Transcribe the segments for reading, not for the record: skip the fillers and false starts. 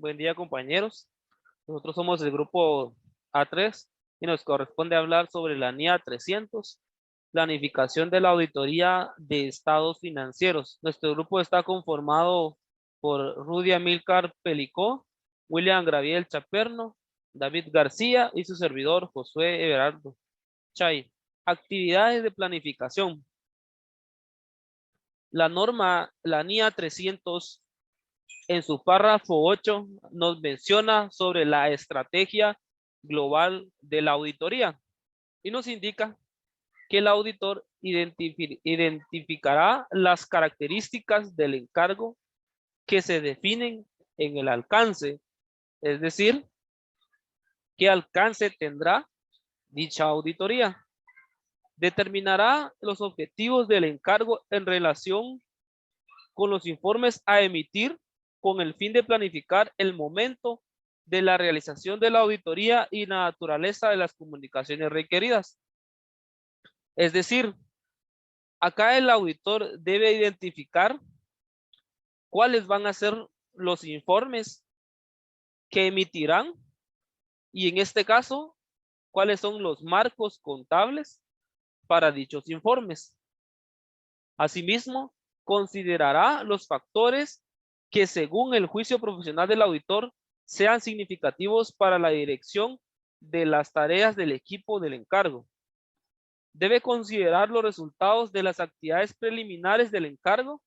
Buen día, compañeros. Nosotros somos el grupo A3 y nos corresponde hablar sobre la NIA 300, planificación de la auditoría de estados financieros. Nuestro grupo está conformado por Rudy Amílcar Pelicó, William Graviel Chaperno, David García y su servidor Josué Everardo Chay. Actividades de planificación. La norma, la NIA 300, en su párrafo 8 nos menciona sobre la estrategia global de la auditoría y nos indica que el auditor identificará las características del encargo que se definen en el alcance, es decir, qué alcance tendrá dicha auditoría. Determinará los objetivos del encargo en relación con los informes a emitir con el fin de planificar el momento de la realización de la auditoría y la naturaleza de las comunicaciones requeridas. Es decir, acá el auditor debe identificar cuáles van a ser los informes que emitirán y en este caso, cuáles son los marcos contables para dichos informes. Asimismo, considerará los factores que según el juicio profesional del auditor sean significativos para la dirección de las tareas del equipo del encargo. Debe considerar los resultados de las actividades preliminares del encargo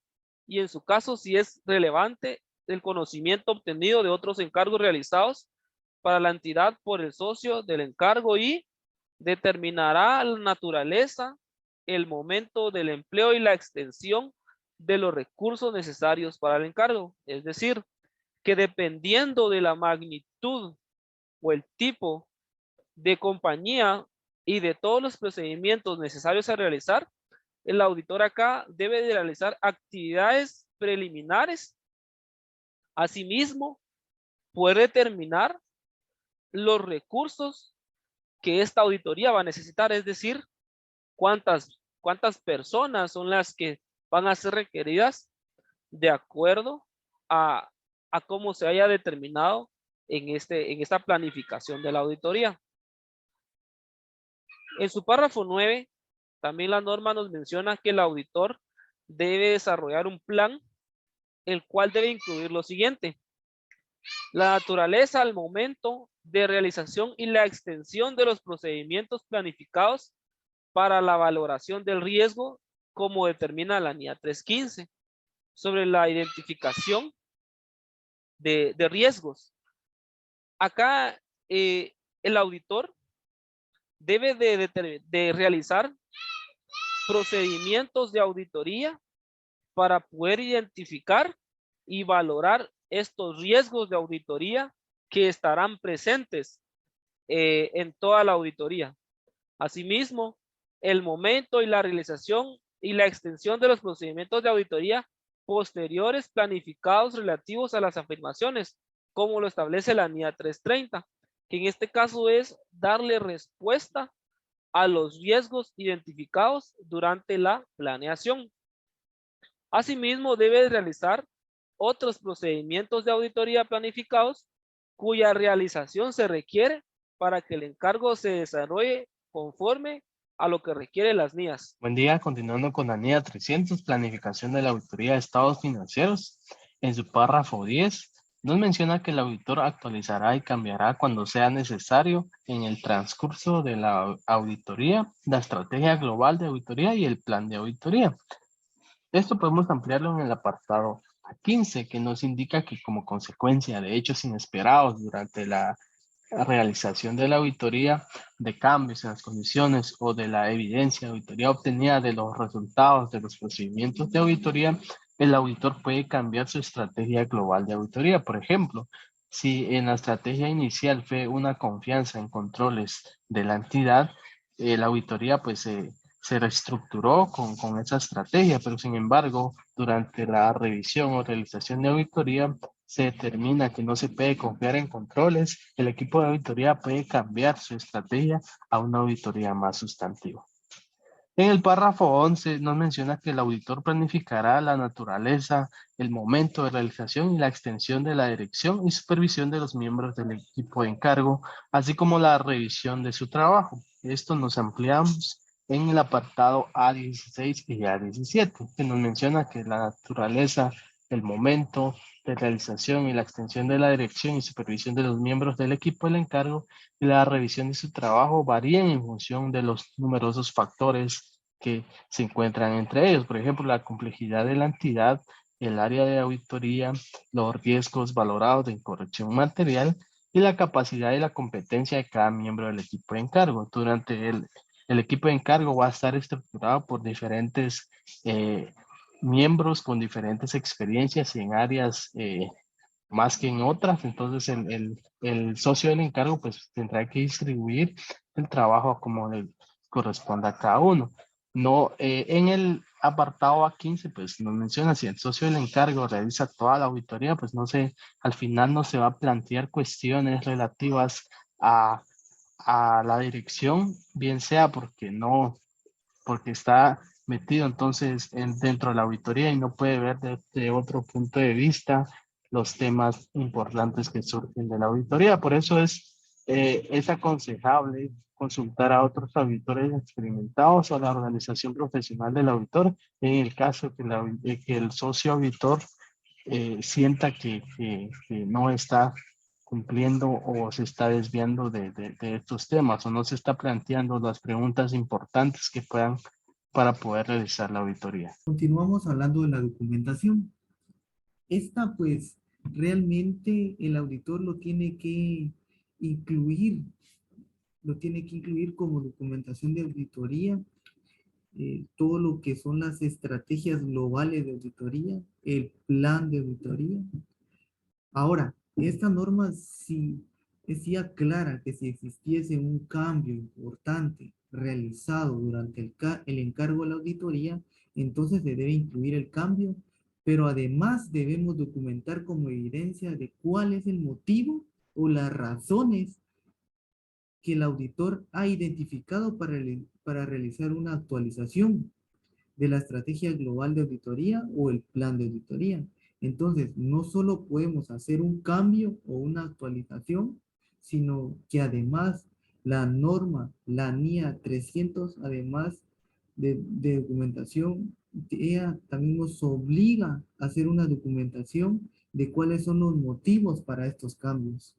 y en su caso si es relevante el conocimiento obtenido de otros encargos realizados para la entidad por el socio del encargo y determinará la naturaleza, el momento del empleo y la extensión de los recursos necesarios para el encargo. Es decir, que dependiendo de la magnitud o el tipo de compañía y de todos los procedimientos necesarios a realizar, el auditor acá debe de realizar actividades preliminares. Asimismo, puede determinar los recursos que esta auditoría va a necesitar, es decir, cuántas personas son las que van a ser requeridas de acuerdo a, cómo se haya determinado en esta planificación de la auditoría. En su párrafo 9, también la norma nos menciona que el auditor debe desarrollar un plan, el cual debe incluir lo siguiente: la naturaleza al momento de realización y la extensión de los procedimientos planificados para la valoración del riesgo, como determina la NIA 315, sobre la identificación de riesgos. Acá el auditor debe de realizar procedimientos de auditoría para poder identificar y valorar estos riesgos de auditoría que estarán presentes en toda la auditoría. Asimismo, el momento y la realización y la extensión de los procedimientos de auditoría posteriores planificados relativos a las afirmaciones, como lo establece la NIA 330, que en este caso es darle respuesta a los riesgos identificados durante la planeación. Asimismo, debe realizar otros procedimientos de auditoría planificados cuya realización se requiere para que el encargo se desarrolle conforme a lo que requieren las NIAs. Buen día, continuando con la NIA 300, planificación de la auditoría de estados financieros. En su párrafo 10, nos menciona que el auditor actualizará y cambiará cuando sea necesario en el transcurso de la auditoría, la estrategia global de auditoría y el plan de auditoría. Esto podemos ampliarlo en el apartado 15, que nos indica que como consecuencia de hechos inesperados durante la realización de la auditoría, de cambios en las condiciones o de la evidencia de auditoría obtenida de los resultados de los procedimientos de auditoría, el auditor puede cambiar su estrategia global de auditoría. Por ejemplo, si en la estrategia inicial fue una confianza en controles de la entidad, la auditoría pues se reestructuró con esa estrategia, pero sin embargo, durante la revisión o realización de auditoría, se determina que no se puede confiar en controles, el equipo de auditoría puede cambiar su estrategia a una auditoría más sustantiva. En el párrafo 11 nos menciona que el auditor planificará la naturaleza, el momento de realización y la extensión de la dirección y supervisión de los miembros del equipo de encargo, así como la revisión de su trabajo. Esto nos ampliamos en el apartado A16 y A17, que nos menciona que la naturaleza, el momento de realización y la extensión de la dirección y supervisión de los miembros del equipo del encargo y la revisión de su trabajo varían en función de los numerosos factores que se encuentran entre ellos. Por ejemplo, la complejidad de la entidad, el área de auditoría, los riesgos valorados de incorrección material y la capacidad y la competencia de cada miembro del equipo de encargo. Durante el equipo de encargo va a estar estructurado por diferentes miembros con diferentes experiencias en áreas más que en otras. Entonces, el socio del encargo pues tendrá que distribuir el trabajo como le corresponda a cada uno. No, en el apartado A15, pues nos menciona si el socio del encargo realiza toda la auditoría, pues no sé, al final no se va a plantear cuestiones relativas a, a la dirección, bien sea porque no, porque está metido entonces dentro de la auditoría y no puede ver de otro punto de vista los temas importantes que surgen de la auditoría. Por eso es aconsejable consultar a otros auditores experimentados o a la organización profesional del auditor en el caso que el socio auditor sienta que no está cumpliendo o se está desviando de estos temas o no se está planteando las preguntas importantes que puedan para poder realizar la auditoría. Continuamos hablando de la documentación. Esta, pues, realmente el auditor incluir, lo tiene que incluir como documentación de auditoría, todo lo que son las estrategias globales de auditoría, el plan de auditoría. Ahora, esta norma sí aclara que si existiese un cambio importante realizado durante el encargo de la auditoría, entonces se debe incluir el cambio, pero además debemos documentar como evidencia de cuál es el motivo o las razones que el auditor ha identificado para realizar una actualización de la estrategia global de auditoría o el plan de auditoría. Entonces, no solo podemos hacer un cambio o una actualización, sino que además la norma, la NIA 300, además de documentación, ella también nos obliga a hacer una documentación de cuáles son los motivos para estos cambios.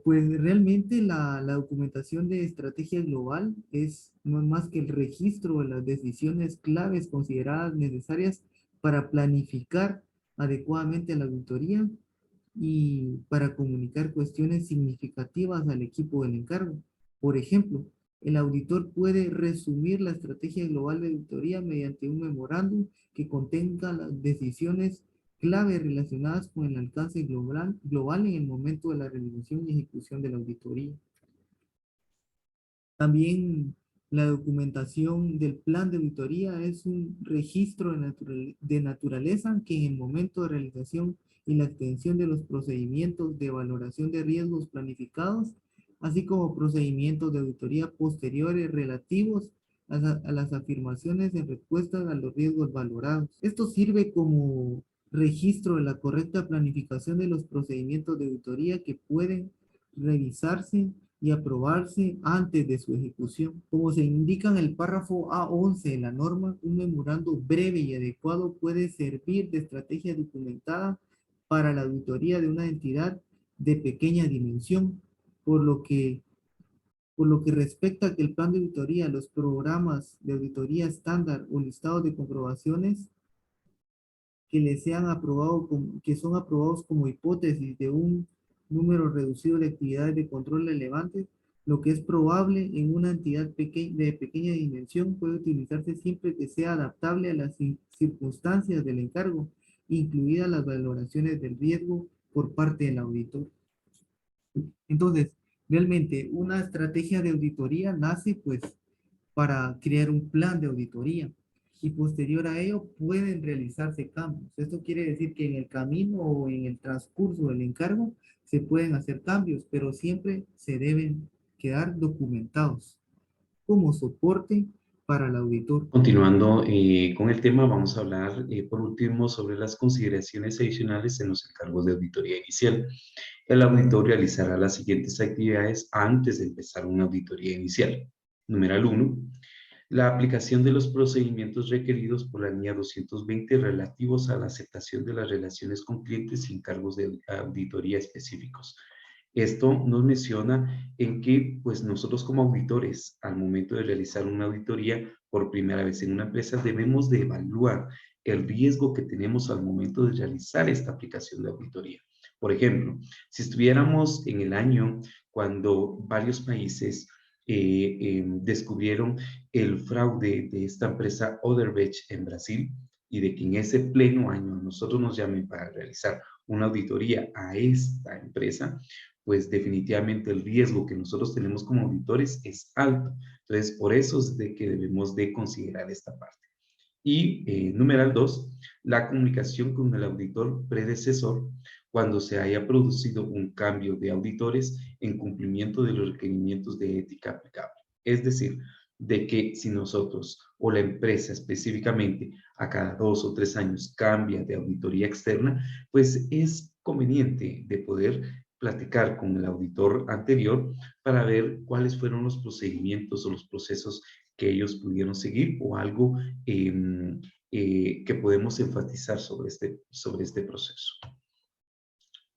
Pues realmente la documentación de estrategia global no es más que el registro de las decisiones claves consideradas necesarias para planificar adecuadamente la auditoría y para comunicar cuestiones significativas al equipo del encargo. Por ejemplo, el auditor puede resumir la estrategia global de auditoría mediante un memorándum que contenga las decisiones claves relacionadas con el alcance global en el momento de la realización y ejecución de la auditoría. También la documentación del plan de auditoría es un registro de naturaleza que en el momento de realización y la extensión de los procedimientos de valoración de riesgos planificados, así como procedimientos de auditoría posteriores relativos a las afirmaciones en respuesta a los riesgos valorados. Esto sirve como registro de la correcta planificación de los procedimientos de auditoría que pueden revisarse y aprobarse antes de su ejecución. Como se indica en el párrafo A11 de la norma, un memorando breve y adecuado puede servir de estrategia documentada para la auditoría de una entidad de pequeña dimensión, por lo que respecta a que el plan de auditoría, los programas de auditoría estándar o listados de comprobaciones que les sean que son aprobados como hipótesis de un número reducido de actividades de control relevantes, lo que es probable en una entidad de pequeña dimensión puede utilizarse siempre que sea adaptable a las circunstancias del encargo, incluidas las valoraciones del riesgo por parte del auditor. Entonces, realmente una estrategia de auditoría nace pues para crear un plan de auditoría y posterior a ello pueden realizarse cambios. Esto quiere decir que en el camino o en el transcurso del encargo se pueden hacer cambios, pero siempre se deben quedar documentados. como soporte para el auditor. Continuando con el tema, vamos a hablar por último sobre las consideraciones adicionales en los encargos de auditoría inicial. El auditor realizará las siguientes actividades antes de empezar una auditoría inicial. Numeral 1. La aplicación de los procedimientos requeridos por la línea 220 relativos a la aceptación de las relaciones con clientes y encargos de auditoría específicos. Esto nos menciona en que, pues, nosotros como auditores, al momento de realizar una auditoría por primera vez en una empresa, debemos de evaluar el riesgo que tenemos al momento de realizar esta aplicación de auditoría. Por ejemplo, si estuviéramos en el año cuando varios países descubrieron el fraude de esta empresa Odebrecht en Brasil y de que en ese pleno año nosotros nos llamen para realizar una auditoría a esta empresa, pues definitivamente el riesgo que nosotros tenemos como auditores es alto. Entonces, por eso es de que debemos de considerar esta parte. Y numeral 2, la comunicación con el auditor predecesor cuando se haya producido un cambio de auditores en cumplimiento de los requerimientos de ética aplicable. Es decir, de que si nosotros o la empresa específicamente a cada 2 o 3 años cambia de auditoría externa, pues es conveniente de poder platicar con el auditor anterior para ver cuáles fueron los procedimientos o los procesos que ellos pudieron seguir o algo que podemos enfatizar sobre este proceso.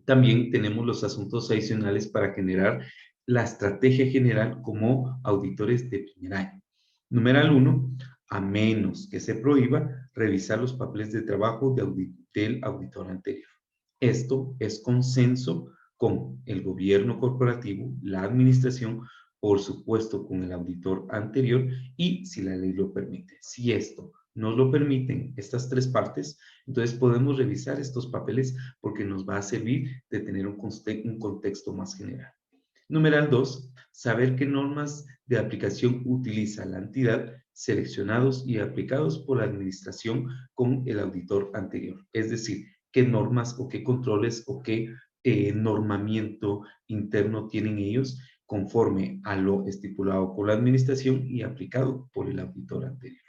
También tenemos los asuntos adicionales para generar la estrategia general como auditores de primer año. Numeral 1, a menos que se prohíba revisar los papeles de trabajo del auditor anterior. Esto es consenso con el gobierno corporativo, la administración, por supuesto con el auditor anterior y si la ley lo permite. Si esto nos lo permiten estas tres partes, entonces podemos revisar estos papeles porque nos va a servir de tener un contexto más general. Numeral 2, saber qué normas de aplicación utiliza la entidad seleccionados y aplicados por la administración con el auditor anterior. Es decir, qué normas o qué controles o qué normamiento interno tienen ellos conforme a lo estipulado por la administración y aplicado por el auditor anterior.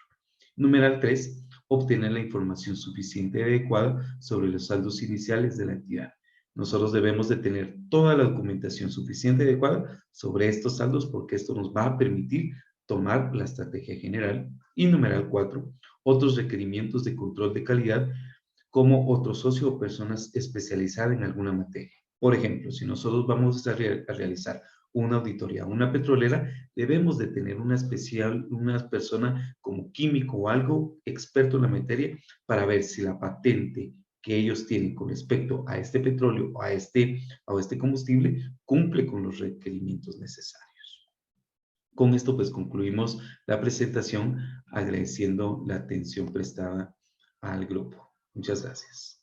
Numeral 3, obtener la información suficiente y adecuada sobre los saldos iniciales de la entidad. Nosotros debemos de tener toda la documentación suficiente y adecuada sobre estos saldos porque esto nos va a permitir tomar la estrategia general. Y numeral 4, otros requerimientos de control de calidad como otro socio o personas especializadas en alguna materia. Por ejemplo, si nosotros vamos a realizar una auditoría a una petrolera, debemos de tener una persona como químico o algo experto en la materia para ver si la patente que ellos tienen con respecto a este petróleo o a este combustible cumple con los requerimientos necesarios. Con esto pues concluimos la presentación agradeciendo la atención prestada al grupo. Muchas gracias.